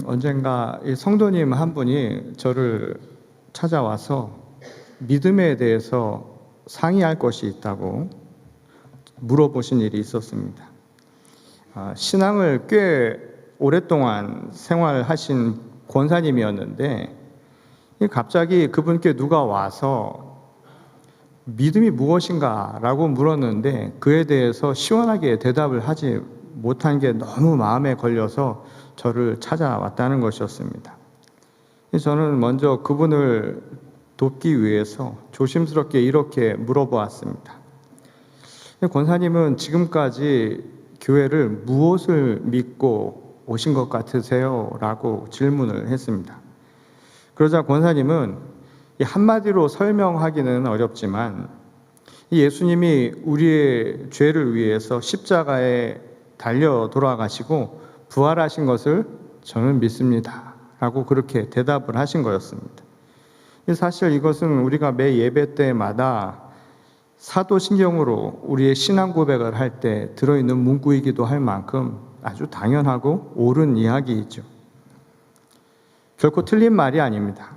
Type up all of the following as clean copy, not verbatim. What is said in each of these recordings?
언젠가 이 성도님 한 분이 저를 찾아와서 믿음에 대해서 상의할 것이 있다고 물어보신 일이 있었습니다. 신앙을 꽤 오랫동안 생활하신 권사님이었는데 갑자기 그분께 누가 와서 믿음이 무엇인가 라고 물었는데 그에 대해서 시원하게 대답을 하지 못한 게 너무 마음에 걸려서 저를 찾아왔다는 것이었습니다. 저는 먼저 그분을 돕기 위해서 조심스럽게 이렇게 물어보았습니다. 권사님은 지금까지 교회를 무엇을 믿고 오신 것 같으세요? 라고 질문을 했습니다. 그러자 권사님은 한마디로 설명하기는 어렵지만 예수님이 우리의 죄를 위해서 십자가에 달려 돌아가시고 부활하신 것을 저는 믿습니다. 라고 그렇게 대답을 하신 거였습니다. 사실 이것은 우리가 매 예배 때마다 사도신경으로 우리의 신앙 고백을 할 때 들어있는 문구이기도 할 만큼 아주 당연하고 옳은 이야기이죠. 결코 틀린 말이 아닙니다.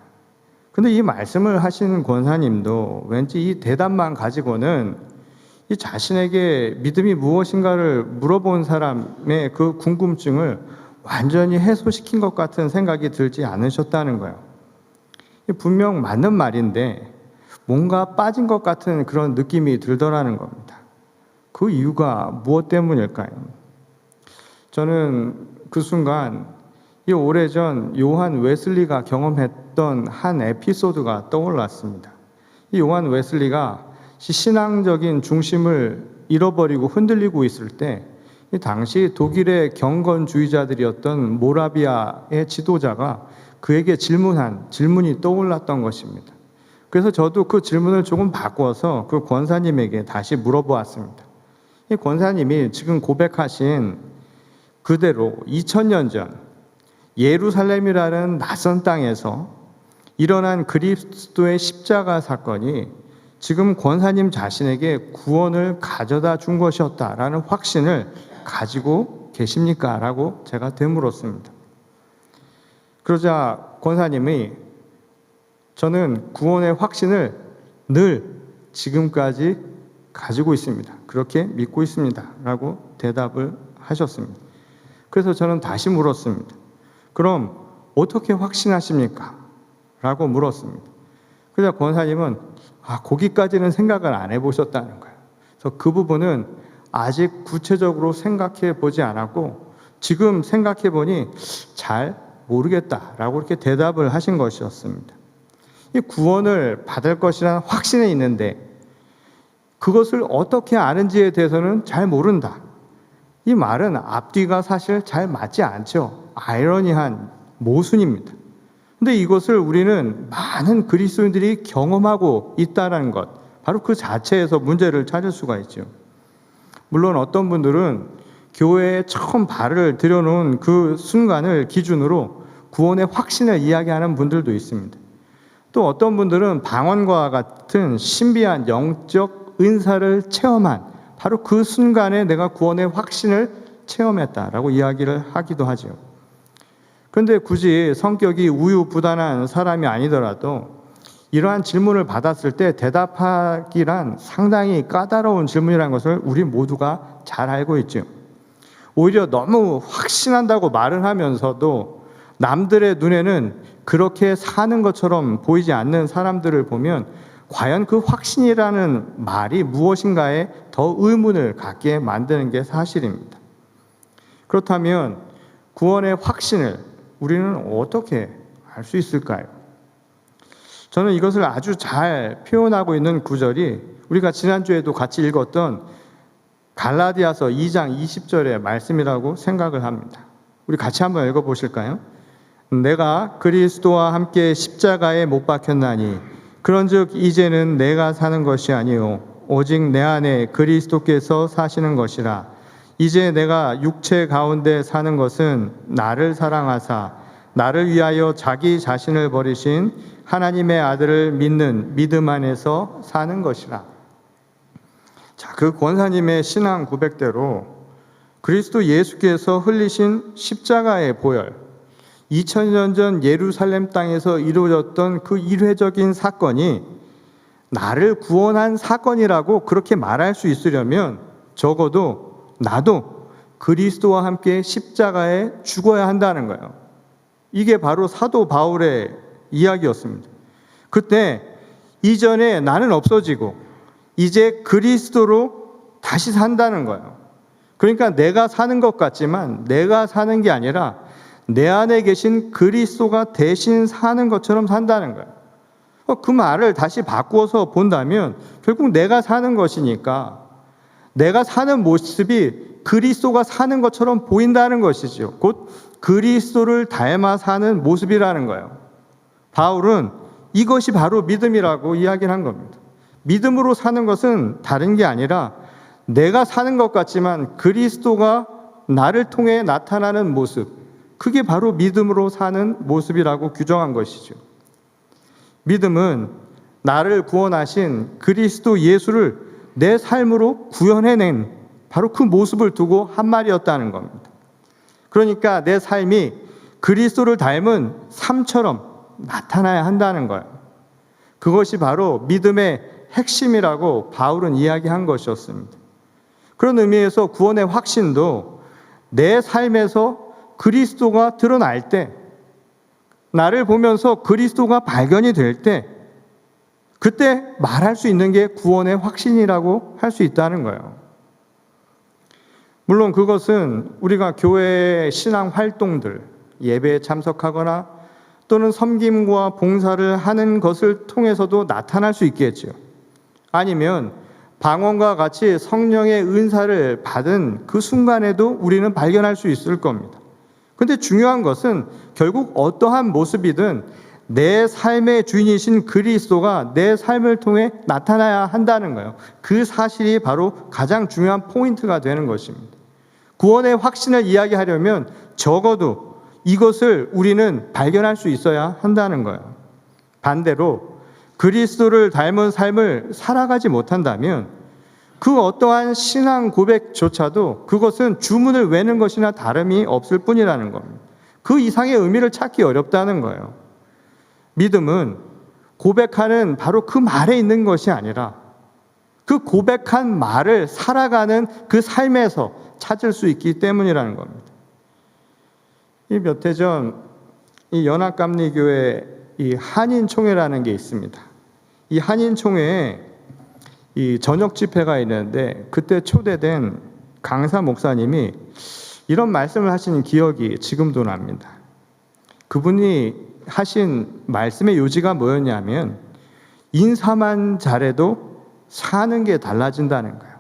근데 이 말씀을 하신 권사님도 왠지 이 대답만 가지고는 이 자신에게 믿음이 무엇인가를 물어본 사람의 그 궁금증을 완전히 해소시킨 것 같은 생각이 들지 않으셨다는 거예요. 분명 맞는 말인데 뭔가 빠진 것 같은 그런 느낌이 들더라는 겁니다. 그 이유가 무엇 때문일까요? 저는 그 순간 이 오래전 요한 웨슬리가 경험했던 한 에피소드가 떠올랐습니다. 이 요한 웨슬리가 신앙적인 중심을 잃어버리고 흔들리고 있을 때 당시 독일의 경건주의자들이었던 모라비아의 지도자가 그에게 질문한 질문이 떠올랐던 것입니다. 그래서 저도 그 질문을 조금 바꿔서 그 권사님에게 다시 물어보았습니다. 이 권사님이 지금 고백하신 그대로 2000년 전 예루살렘이라는 낯선 땅에서 일어난 그리스도의 십자가 사건이 지금 권사님 자신에게 구원을 가져다 준 것이었다라는 확신을 가지고 계십니까? 라고 제가 되물었습니다. 그러자 권사님이 저는 구원의 확신을 늘 지금까지 가지고 있습니다. 그렇게 믿고 있습니다. 라고 대답을 하셨습니다. 그래서 저는 다시 물었습니다. 그럼 어떻게 확신하십니까? 라고 물었습니다. 그래서 권사님은 거기까지는 생각을 안 해보셨다는 거예요. 그래서 그 부분은 아직 구체적으로 생각해 보지 않았고 지금 생각해 보니 잘 모르겠다라고 이렇게 대답을 하신 것이었습니다. 이 구원을 받을 것이라는 확신이 있는데 그것을 어떻게 아는지에 대해서는 잘 모른다. 이 말은 앞뒤가 사실 잘 맞지 않죠. 아이러니한 모순입니다. 근데 이것을 우리는 많은 그리스도인들이 경험하고 있다는 것, 바로 그 자체에서 문제를 찾을 수가 있죠. 물론 어떤 분들은 교회에 처음 발을 들여놓은 그 순간을 기준으로 구원의 확신을 이야기하는 분들도 있습니다. 또 어떤 분들은 방언과 같은 신비한 영적 은사를 체험한 바로 그 순간에 내가 구원의 확신을 체험했다라고 이야기를 하기도 하죠. 그런데 굳이 성격이 우유부단한 사람이 아니더라도 이러한 질문을 받았을 때 대답하기란 상당히 까다로운 질문이라는 것을 우리 모두가 잘 알고 있죠. 오히려 너무 확신한다고 말을 하면서도 남들의 눈에는 그렇게 사는 것처럼 보이지 않는 사람들을 보면 과연 그 확신이라는 말이 무엇인가에 더 의문을 갖게 만드는 게 사실입니다. 그렇다면 구원의 확신을 우리는 어떻게 알 수 있을까요? 저는 이것을 아주 잘 표현하고 있는 구절이 우리가 지난주에도 같이 읽었던 갈라디아서 2장 20절의 말씀이라고 생각을 합니다. 우리 같이 한번 읽어보실까요? 내가 그리스도와 함께 십자가에 못 박혔나니 그런즉 이제는 내가 사는 것이 아니요 오직 내 안에 그리스도께서 사시는 것이라. 이제 내가 육체 가운데 사는 것은 나를 사랑하사 나를 위하여 자기 자신을 버리신 하나님의 아들을 믿는 믿음 안에서 사는 것이라. 자, 그 권사님의 신앙 고백대로 그리스도 예수께서 흘리신 십자가의 보혈, 2000년 전 예루살렘 땅에서 이루어졌던 그 일회적인 사건이 나를 구원한 사건이라고 그렇게 말할 수 있으려면 적어도 나도 그리스도와 함께 십자가에 죽어야 한다는 거예요. 이게 바로 사도 바울의 이야기였습니다. 그때 이전에 나는 없어지고 이제 그리스도로 다시 산다는 거예요. 그러니까 내가 사는 것 같지만 내가 사는 게 아니라 내 안에 계신 그리스도가 대신 사는 것처럼 산다는 거예요. 그 말을 다시 바꾸어서 본다면 결국 내가 사는 것이니까 내가 사는 모습이 그리스도가 사는 것처럼 보인다는 것이죠. 곧 그리스도를 닮아 사는 모습이라는 거예요. 바울은 이것이 바로 믿음이라고 이야기를 한 겁니다. 믿음으로 사는 것은 다른 게 아니라 내가 사는 것 같지만 그리스도가 나를 통해 나타나는 모습, 그게 바로 믿음으로 사는 모습이라고 규정한 것이죠. 믿음은 나를 구원하신 그리스도 예수를 내 삶으로 구현해낸 바로 그 모습을 두고 한 말이었다는 겁니다. 그러니까 내 삶이 그리스도를 닮은 삶처럼 나타나야 한다는 거예요. 그것이 바로 믿음의 핵심이라고 바울은 이야기한 것이었습니다. 그런 의미에서 구원의 확신도 내 삶에서 그리스도가 드러날 때, 나를 보면서 그리스도가 발견이 될 때, 그때 말할 수 있는 게 구원의 확신이라고 할 수 있다는 거예요. 물론 그것은 우리가 교회의 신앙 활동들, 예배에 참석하거나 또는 섬김과 봉사를 하는 것을 통해서도 나타날 수 있겠죠. 아니면 방언과 같이 성령의 은사를 받은 그 순간에도 우리는 발견할 수 있을 겁니다. 근데 중요한 것은 결국 어떠한 모습이든 내 삶의 주인이신 그리스도가 내 삶을 통해 나타나야 한다는 거예요. 그 사실이 바로 가장 중요한 포인트가 되는 것입니다. 구원의 확신을 이야기하려면 적어도 이것을 우리는 발견할 수 있어야 한다는 거예요. 반대로 그리스도를 닮은 삶을 살아가지 못한다면 그 어떠한 신앙 고백조차도 그것은 주문을 외는 것이나 다름이 없을 뿐이라는 겁니다. 그 이상의 의미를 찾기 어렵다는 거예요. 믿음은 고백하는 바로 그 말에 있는 것이 아니라 그 고백한 말을 살아가는 그 삶에서 찾을 수 있기 때문이라는 겁니다. 이 몇 해 전 이 연합감리교회 이 한인총회라는 게 있습니다. 이 한인총회에 이 저녁 집회가 있는데 그때 초대된 강사 목사님이 이런 말씀을 하시는 기억이 지금도 납니다. 그분이 하신 말씀의 요지가 뭐였냐면 인사만 잘해도 사는 게 달라진다는 거예요.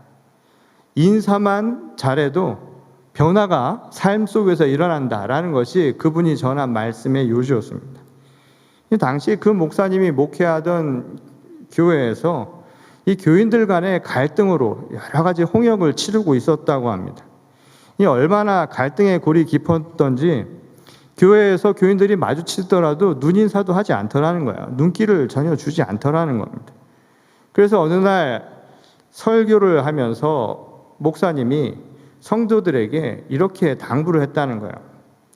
인사만 잘해도 변화가 삶 속에서 일어난다라는 것이 그분이 전한 말씀의 요지였습니다. 당시 그 목사님이 목회하던 교회에서 이 교인들 간의 갈등으로 여러 가지 홍역을 치르고 있었다고 합니다. 이 얼마나 갈등의 골이 깊었던지 교회에서 교인들이 마주치더라도 눈인사도 하지 않더라는 거예요. 눈길을 전혀 주지 않더라는 겁니다. 그래서 어느 날 설교를 하면서 목사님이 성도들에게 이렇게 당부를 했다는 거예요.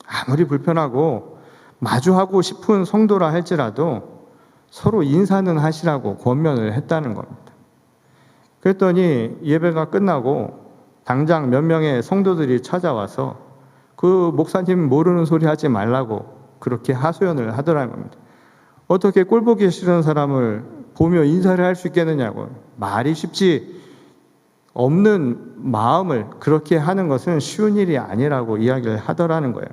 아무리 불편하고 마주하고 싶은 성도라 할지라도 서로 인사는 하시라고 권면을 했다는 겁니다. 그랬더니 예배가 끝나고 당장 몇 명의 성도들이 찾아와서 그 목사님 모르는 소리 하지 말라고 그렇게 하소연을 하더라는 겁니다. 어떻게 꼴보기 싫은 사람을 보며 인사를 할 수 있겠느냐고. 말이 쉽지 없는 마음을 그렇게 하는 것은 쉬운 일이 아니라고 이야기를 하더라는 거예요.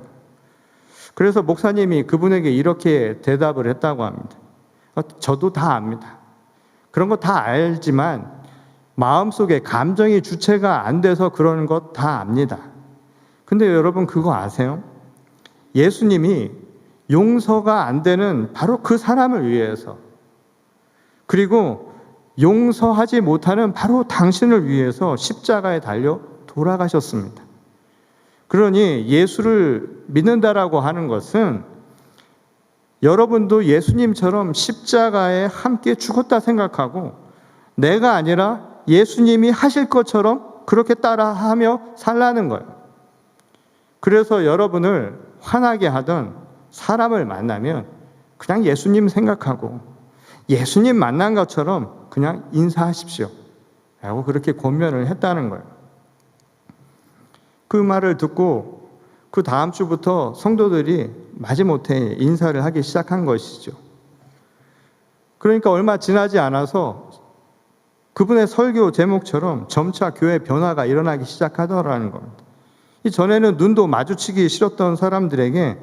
그래서 목사님이 그분에게 이렇게 대답을 했다고 합니다. 저도 다 압니다. 그런 거 다 알지만 마음속에 감정이 주체가 안 돼서 그러는 것 다 압니다. 근데 여러분 그거 아세요? 예수님이 용서가 안 되는 바로 그 사람을 위해서, 그리고 용서하지 못하는 바로 당신을 위해서 십자가에 달려 돌아가셨습니다. 그러니 예수를 믿는다라고 하는 것은 여러분도 예수님처럼 십자가에 함께 죽었다 생각하고 내가 아니라 예수님이 하실 것처럼 그렇게 따라하며 살라는 거예요. 그래서 여러분을 화나게 하던 사람을 만나면 그냥 예수님 생각하고 예수님 만난 것처럼 그냥 인사하십시오 라고 그렇게 권면을 했다는 거예요. 그 말을 듣고 그 다음 주부터 성도들이 마지못해 인사를 하기 시작한 것이죠. 그러니까 얼마 지나지 않아서 그분의 설교 제목처럼 점차 교회 변화가 일어나기 시작하더라는 겁니다. 이전에는 눈도 마주치기 싫었던 사람들에게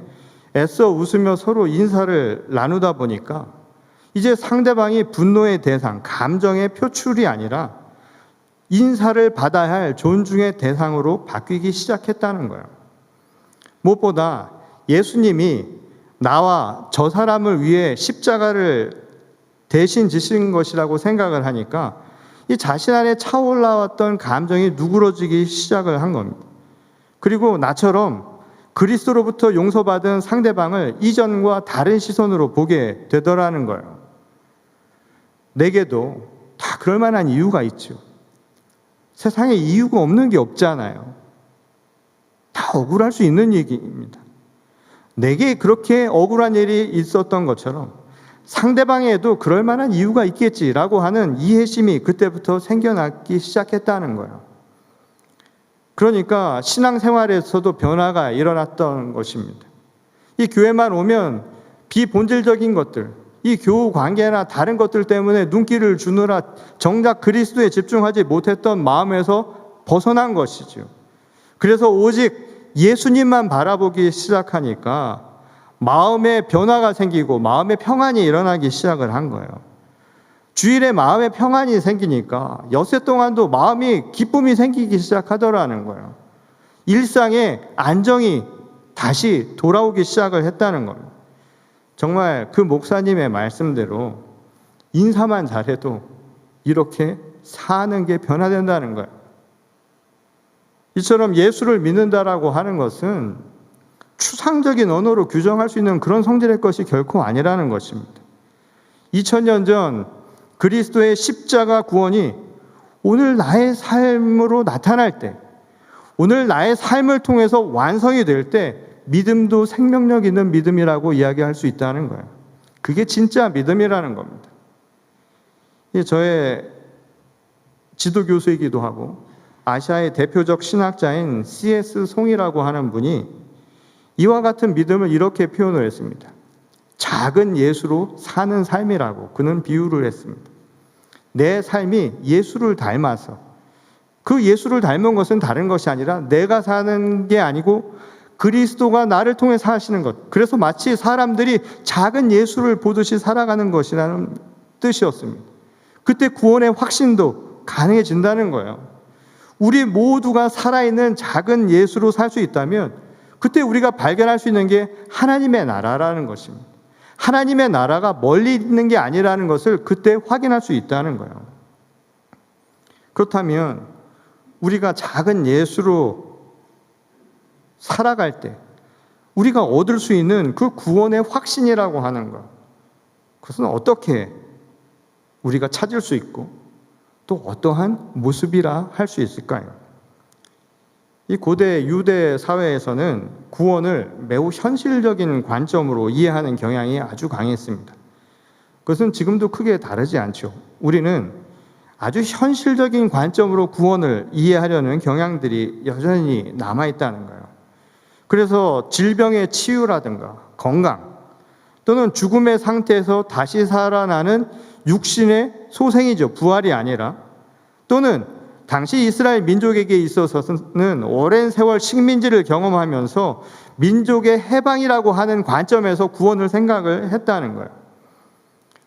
애써 웃으며 서로 인사를 나누다 보니까 이제 상대방이 분노의 대상, 감정의 표출이 아니라 인사를 받아야 할 존중의 대상으로 바뀌기 시작했다는 거예요. 무엇보다 예수님이 나와 저 사람을 위해 십자가를 대신 지신 것이라고 생각을 하니까 이 자신 안에 차올라왔던 감정이 누그러지기 시작을 한 겁니다. 그리고 나처럼 그리스도로부터 용서받은 상대방을 이전과 다른 시선으로 보게 되더라는 거예요. 내게도 다 그럴 만한 이유가 있죠. 세상에 이유가 없는 게 없잖아요. 다 억울할 수 있는 얘기입니다. 내게 그렇게 억울한 일이 있었던 것처럼 상대방에도 그럴 만한 이유가 있겠지라고 하는 이해심이 그때부터 생겨나기 시작했다는 거예요. 그러니까 신앙생활에서도 변화가 일어났던 것입니다. 이 교회만 오면 비본질적인 것들, 이 교우 관계나 다른 것들 때문에 눈길을 주느라 정작 그리스도에 집중하지 못했던 마음에서 벗어난 것이죠. 그래서 오직 예수님만 바라보기 시작하니까 마음의 변화가 생기고 마음의 평안이 일어나기 시작을 한 거예요. 주일에 마음의 평안이 생기니까 엿새 동안도 마음이 기쁨이 생기기 시작하더라는 거예요. 일상에 안정이 다시 돌아오기 시작을 했다는 겁니다. 정말 그 목사님의 말씀대로 인사만 잘해도 이렇게 사는 게 변화된다는 거예요. 이처럼 예수를 믿는다라고 하는 것은 추상적인 언어로 규정할 수 있는 그런 성질의 것이 결코 아니라는 것입니다. 2000년 전 그리스도의 십자가 구원이 오늘 나의 삶으로 나타날 때, 오늘 나의 삶을 통해서 완성이 될 때 믿음도 생명력 있는 믿음이라고 이야기할 수 있다는 거예요. 그게 진짜 믿음이라는 겁니다. 저의 지도교수이기도 하고 아시아의 대표적 신학자인 C.S. 송이라고 하는 분이 이와 같은 믿음을 이렇게 표현을 했습니다. 작은 예수로 사는 삶이라고 그는 비유를 했습니다. 내 삶이 예수를 닮아서, 그 예수를 닮은 것은 다른 것이 아니라 내가 사는 게 아니고 그리스도가 나를 통해 사시는 것. 그래서 마치 사람들이 작은 예수를 보듯이 살아가는 것이라는 뜻이었습니다. 그때 구원의 확신도 가능해진다는 거예요. 우리 모두가 살아있는 작은 예수로 살 수 있다면 그때 우리가 발견할 수 있는 게 하나님의 나라라는 것입니다. 하나님의 나라가 멀리 있는 게 아니라는 것을 그때 확인할 수 있다는 거예요. 그렇다면 우리가 작은 예수로 살아갈 때 우리가 얻을 수 있는 그 구원의 확신이라고 하는 것, 그것은 어떻게 우리가 찾을 수 있고 또 어떠한 모습이라 할 수 있을까요? 이 고대 유대 사회에서는 구원을 매우 현실적인 관점으로 이해하는 경향이 아주 강했습니다. 그것은 지금도 크게 다르지 않죠. 우리는 아주 현실적인 관점으로 구원을 이해하려는 경향들이 여전히 남아있다는 거예요. 그래서 질병의 치유라든가 건강 또는 죽음의 상태에서 다시 살아나는 육신의 소생이죠. 부활이 아니라, 또는 당시 이스라엘 민족에게 있어서는 오랜 세월 식민지를 경험하면서 민족의 해방이라고 하는 관점에서 구원을 생각을 했다는 거예요.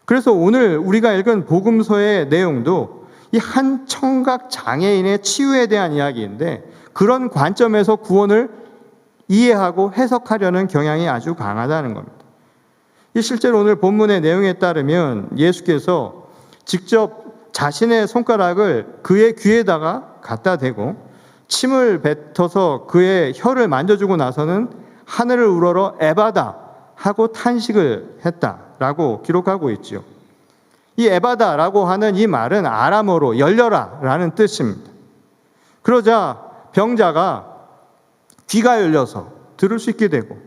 그래서 오늘 우리가 읽은 복음서의 내용도 이 한 청각 장애인의 치유에 대한 이야기인데 그런 관점에서 구원을 이해하고 해석하려는 경향이 아주 강하다는 겁니다. 실제로 오늘 본문의 내용에 따르면 예수께서 직접 자신의 손가락을 그의 귀에다가 갖다 대고 침을 뱉어서 그의 혀를 만져주고 나서는 하늘을 우러러 에바다 하고 탄식을 했다라고 기록하고 있죠. 이 에바다라고 하는 이 말은 아람어로 열려라 라는 뜻입니다. 그러자 병자가 귀가 열려서 들을 수 있게 되고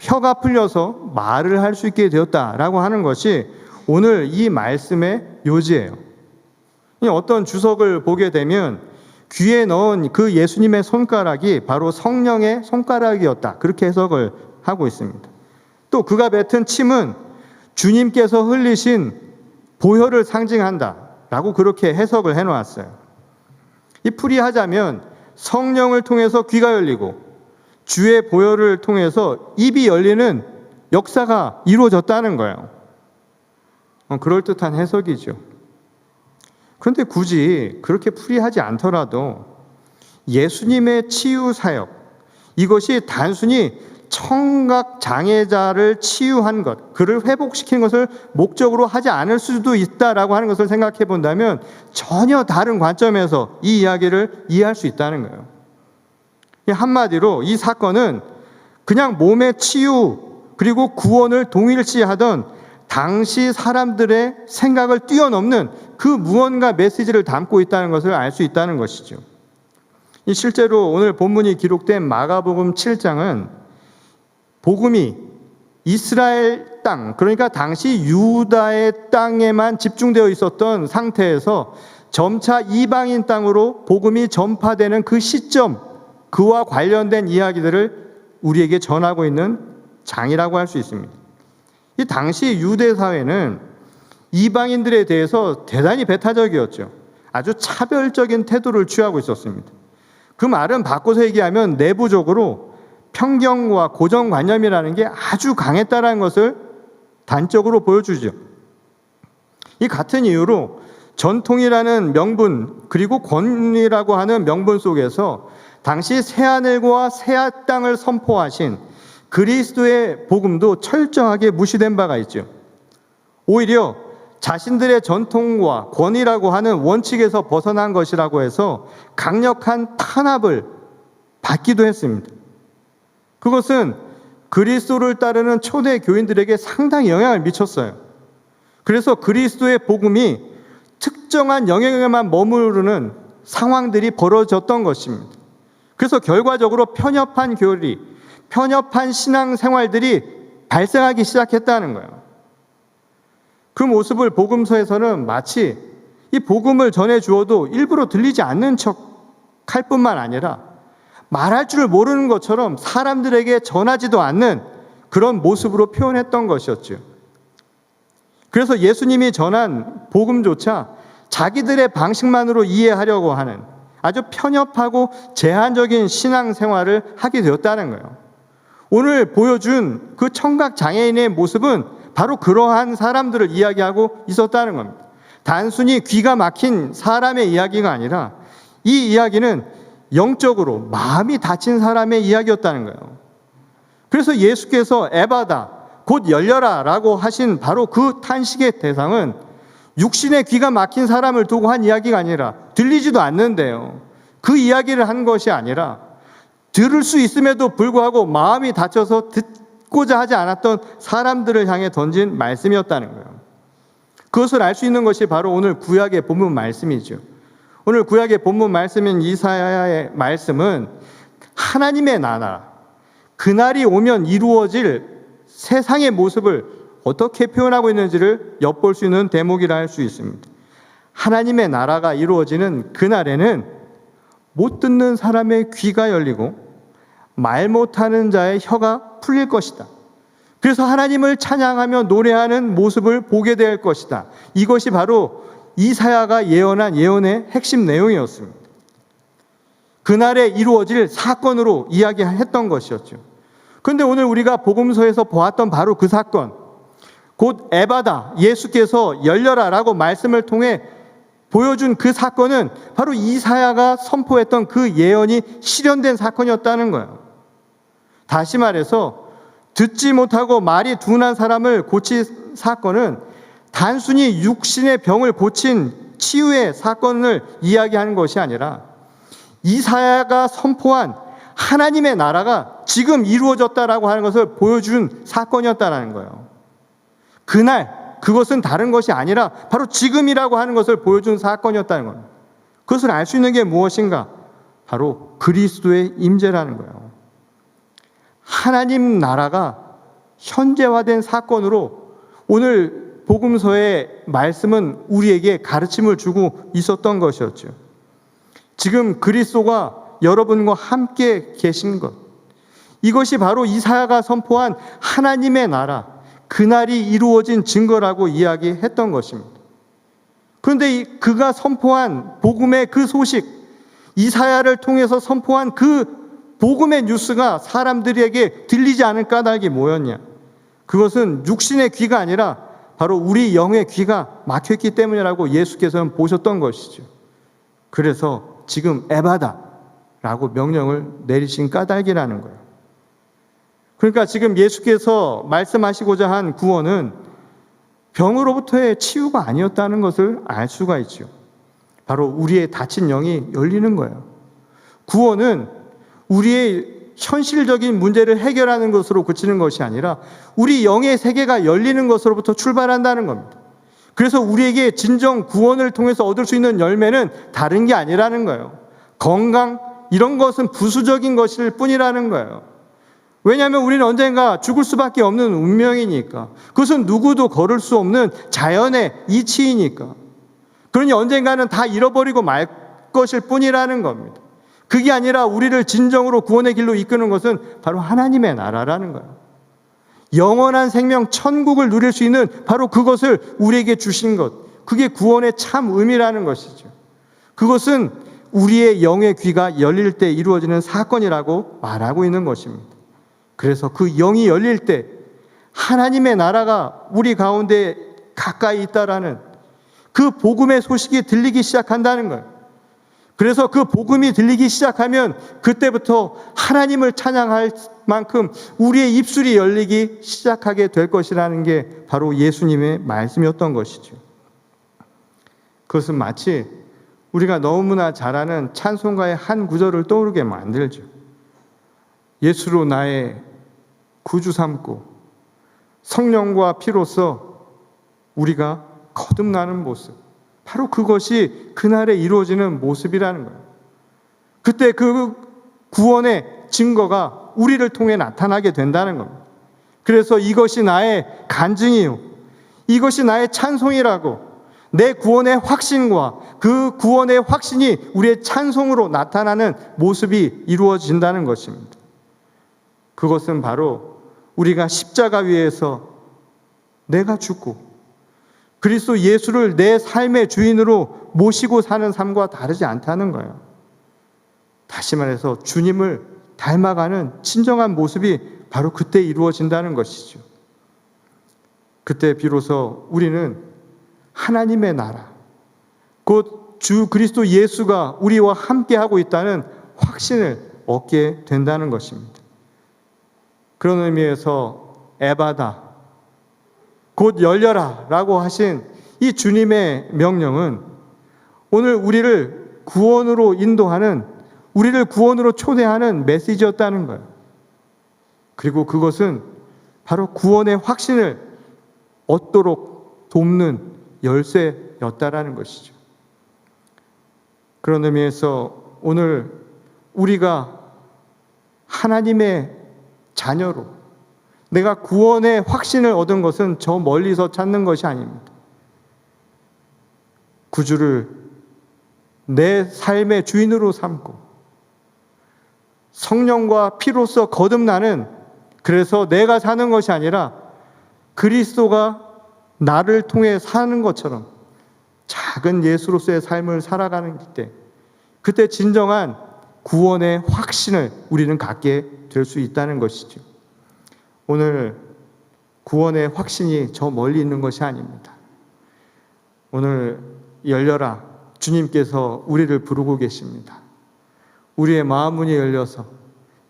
혀가 풀려서 말을 할 수 있게 되었다라고 하는 것이 오늘 이 말씀의 요지예요. 어떤 주석을 보게 되면 귀에 넣은 그 예수님의 손가락이 바로 성령의 손가락이었다, 그렇게 해석을 하고 있습니다. 또 그가 뱉은 침은 주님께서 흘리신 보혈을 상징한다 라고 그렇게 해석을 해놓았어요. 이 풀이하자면 성령을 통해서 귀가 열리고 주의 보혈을 통해서 입이 열리는 역사가 이루어졌다는 거예요. 그럴듯한 해석이죠. 그런데 굳이 그렇게 풀이하지 않더라도 예수님의 치유 사역, 이것이 단순히 청각 장애자를 치유한 것, 그를 회복시킨 것을 목적으로 하지 않을 수도 있다라고 하는 것을 생각해 본다면 전혀 다른 관점에서 이 이야기를 이해할 수 있다는 거예요. 한마디로 이 사건은 그냥 몸의 치유 그리고 구원을 동일시하던 당시 사람들의 생각을 뛰어넘는 그 무언가 메시지를 담고 있다는 것을 알 수 있다는 것이죠. 실제로 오늘 본문이 기록된 마가복음 7장은 복음이 이스라엘 땅, 그러니까 당시 유다의 땅에만 집중되어 있었던 상태에서 점차 이방인 땅으로 복음이 전파되는 그 시점, 그와 관련된 이야기들을 우리에게 전하고 있는 장이라고 할 수 있습니다. 이 당시 유대 사회는 이방인들에 대해서 대단히 배타적이었죠. 아주 차별적인 태도를 취하고 있었습니다. 그 말은 바꿔서 얘기하면 내부적으로 편견과 고정관념이라는 게 아주 강했다는 것을 단적으로 보여주죠. 이 같은 이유로 전통이라는 명분 그리고 권위라고 하는 명분 속에서 당시 새하늘과 새 땅을 선포하신 그리스도의 복음도 철저하게 무시된 바가 있죠. 오히려 자신들의 전통과 권위라고 하는 원칙에서 벗어난 것이라고 해서 강력한 탄압을 받기도 했습니다. 그것은 그리스도를 따르는 초대 교인들에게 상당히 영향을 미쳤어요. 그래서 그리스도의 복음이 특정한 영역에만 머무르는 상황들이 벌어졌던 것입니다. 그래서 결과적으로 편협한 교리, 편협한 신앙생활들이 발생하기 시작했다는 거예요. 그 모습을 복음서에서는 마치 이 복음을 전해 주어도 일부러 들리지 않는 척 할 뿐만 아니라 말할 줄 모르는 것처럼 사람들에게 전하지도 않는 그런 모습으로 표현했던 것이었죠. 그래서 예수님이 전한 복음조차 자기들의 방식만으로 이해하려고 하는 아주 편협하고 제한적인 신앙생활을 하게 되었다는 거예요. 오늘 보여준 그 청각 장애인의 모습은 바로 그러한 사람들을 이야기하고 있었다는 겁니다. 단순히 귀가 막힌 사람의 이야기가 아니라 이 이야기는 영적으로 마음이 다친 사람의 이야기였다는 거예요. 그래서 예수께서 에바다, 곧 열려라 라고 하신 바로 그 탄식의 대상은 육신의 귀가 막힌 사람을 두고 한 이야기가 아니라 들리지도 않는데요. 그 이야기를 한 것이 아니라 들을 수 있음에도 불구하고 마음이 다쳐서 듣고자 하지 않았던 사람들을 향해 던진 말씀이었다는 거예요. 그것을 알 수 있는 것이 바로 오늘 구약의 본문 말씀이죠. 오늘 구약의 본문 말씀인 이사야의 말씀은 하나님의 나라, 그날이 오면 이루어질 세상의 모습을 어떻게 표현하고 있는지를 엿볼 수 있는 대목이라 할 수 있습니다. 하나님의 나라가 이루어지는 그날에는 못 듣는 사람의 귀가 열리고 말 못하는 자의 혀가 풀릴 것이다. 그래서 하나님을 찬양하며 노래하는 모습을 보게 될 것이다. 이것이 바로 이사야가 예언한 예언의 핵심 내용이었습니다. 그날에 이루어질 사건으로 이야기했던 것이었죠. 그런데 오늘 우리가 복음서에서 보았던 바로 그 사건, 곧 에바다, 예수께서 열려라 라고 말씀을 통해 보여준 그 사건은 바로 이사야가 선포했던 그 예언이 실현된 사건이었다는 거예요. 다시 말해서 듣지 못하고 말이 둔한 사람을 고친 사건은 단순히 육신의 병을 고친 치유의 사건을 이야기하는 것이 아니라 이사야가 선포한 하나님의 나라가 지금 이루어졌다라고 하는 것을 보여준 사건이었다라는 거예요. 그날 그것은 다른 것이 아니라 바로 지금이라고 하는 것을 보여준 사건이었다는 겁니다. 그것을 알 수 있는 게 무엇인가? 바로 그리스도의 임재라는 거예요. 하나님 나라가 현재화된 사건으로 오늘 복음서의 말씀은 우리에게 가르침을 주고 있었던 것이었죠. 지금 그리스도가 여러분과 함께 계신 것, 이것이 바로 이사야가 선포한 하나님의 나라, 그날이 이루어진 증거라고 이야기했던 것입니다. 그런데 그가 선포한 복음의 그 소식, 이사야를 통해서 선포한 그 복음의 뉴스가 사람들에게 들리지 않을 까닭이 뭐였냐? 그것은 육신의 귀가 아니라 바로 우리 영의 귀가 막혔기 때문이라고 예수께서는 보셨던 것이죠. 그래서 지금 에바다라고 명령을 내리신 까닭이라는 거예요. 그러니까 지금 예수께서 말씀하시고자 한 구원은 병으로부터의 치유가 아니었다는 것을 알 수가 있죠. 바로 우리의 닫힌 영이 열리는 거예요. 구원은 우리의 현실적인 문제를 해결하는 것으로 그치는 것이 아니라 우리 영의 세계가 열리는 것으로부터 출발한다는 겁니다. 그래서 우리에게 진정 구원을 통해서 얻을 수 있는 열매는 다른 게 아니라는 거예요. 건강, 이런 것은 부수적인 것일 뿐이라는 거예요. 왜냐하면 우리는 언젠가 죽을 수밖에 없는 운명이니까. 그것은 누구도 걸을 수 없는 자연의 이치이니까. 그러니 언젠가는 다 잃어버리고 말 것일 뿐이라는 겁니다. 그게 아니라 우리를 진정으로 구원의 길로 이끄는 것은 바로 하나님의 나라라는 거예요. 영원한 생명, 천국을 누릴 수 있는 바로 그것을 우리에게 주신 것, 그게 구원의 참 의미라는 것이죠. 그것은 우리의 영의 귀가 열릴 때 이루어지는 사건이라고 말하고 있는 것입니다. 그래서 그 영이 열릴 때 하나님의 나라가 우리 가운데 가까이 있다라는 그 복음의 소식이 들리기 시작한다는 거예요. 그래서 그 복음이 들리기 시작하면 그때부터 하나님을 찬양할 만큼 우리의 입술이 열리기 시작하게 될 것이라는 게 바로 예수님의 말씀이었던 것이죠. 그것은 마치 우리가 너무나 잘 아는 찬송가의 한 구절을 떠오르게 만들죠. 예수로 나의 구주 삼고 성령과 피로써 우리가 거듭나는 모습, 바로 그것이 그날에 이루어지는 모습이라는 거예요. 그때 그 구원의 증거가 우리를 통해 나타나게 된다는 겁니다. 그래서 이것이 나의 간증이요, 이것이 나의 찬송이라고, 내 구원의 확신과 그 구원의 확신이 우리의 찬송으로 나타나는 모습이 이루어진다는 것입니다. 그것은 바로 우리가 십자가 위에서 내가 죽고 그리스도 예수를 내 삶의 주인으로 모시고 사는 삶과 다르지 않다는 거예요. 다시 말해서 주님을 닮아가는 진정한 모습이 바로 그때 이루어진다는 것이죠. 그때 비로소 우리는 하나님의 나라, 곧 주 그리스도 예수가 우리와 함께하고 있다는 확신을 얻게 된다는 것입니다. 그런 의미에서 에바다, 곧 열려라 라고 하신 이 주님의 명령은 오늘 우리를 구원으로 인도하는, 우리를 구원으로 초대하는 메시지였다는 거예요. 그리고 그것은 바로 구원의 확신을 얻도록 돕는 열쇠였다라는 것이죠. 그런 의미에서 오늘 우리가 하나님의 자녀로 내가 구원의 확신을 얻은 것은 저 멀리서 찾는 것이 아닙니다. 구주를 내 삶의 주인으로 삼고 성령과 피로써 거듭나는, 그래서 내가 사는 것이 아니라 그리스도가 나를 통해 사는 것처럼 작은 예수로서의 삶을 살아가는 그때 진정한 구원의 확신을 우리는 갖게 될 수 있다는 것이죠. 오늘 구원의 확신이 저 멀리 있는 것이 아닙니다. 오늘 열려라, 주님께서 우리를 부르고 계십니다. 우리의 마음 문이 열려서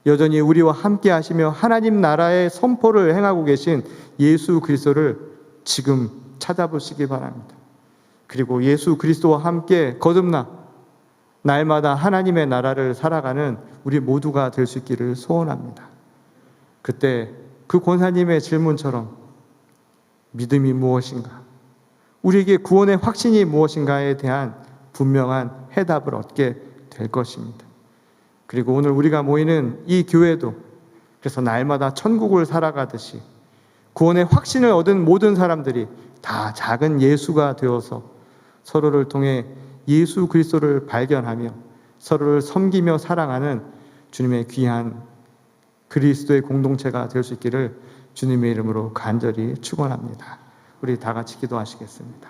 여전히 우리와 함께 하시며 하나님 나라의 선포를 행하고 계신 예수 그리스도를 지금 찾아보시기 바랍니다. 그리고 예수 그리스도와 함께 거듭나 날마다 하나님의 나라를 살아가는 우리 모두가 될 수 있기를 소원합니다. 그때 그 권사님의 질문처럼 믿음이 무엇인가, 우리에게 구원의 확신이 무엇인가에 대한 분명한 해답을 얻게 될 것입니다. 그리고 오늘 우리가 모이는 이 교회도 그래서 날마다 천국을 살아가듯이 구원의 확신을 얻은 모든 사람들이 다 작은 예수가 되어서 서로를 통해 예수 그리스도를 발견하며 서로를 섬기며 사랑하는 주님의 귀한 그리스도의 공동체가 될 수 있기를 주님의 이름으로 간절히 축원합니다. 우리 다 같이 기도하시겠습니다.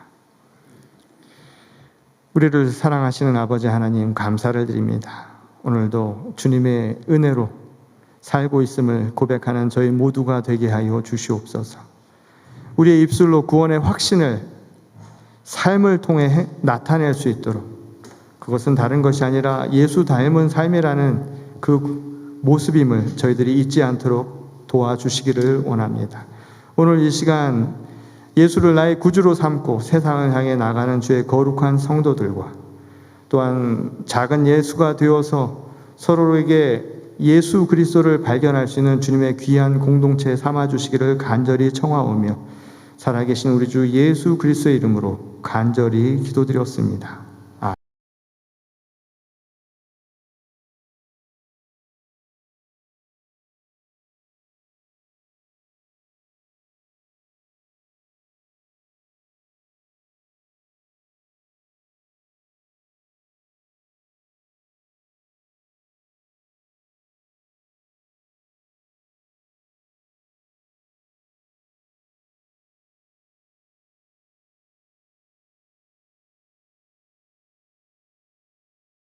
우리를 사랑하시는 아버지 하나님, 감사를 드립니다. 오늘도 주님의 은혜로 살고 있음을 고백하는 저희 모두가 되게 하여 주시옵소서. 우리의 입술로 구원의 확신을 삶을 통해 나타낼 수 있도록, 그것은 다른 것이 아니라 예수 닮은 삶이라는 그 모습임을 저희들이 잊지 않도록 도와주시기를 원합니다. 오늘 이 시간 예수를 나의 구주로 삼고 세상을 향해 나가는 주의 거룩한 성도들과 또한 작은 예수가 되어서 서로에게 예수 그리스도를 발견할 수 있는 주님의 귀한 공동체 삼아주시기를 간절히 청하오며 살아계신 우리 주 예수 그리스도의 이름으로 간절히 기도드렸습니다.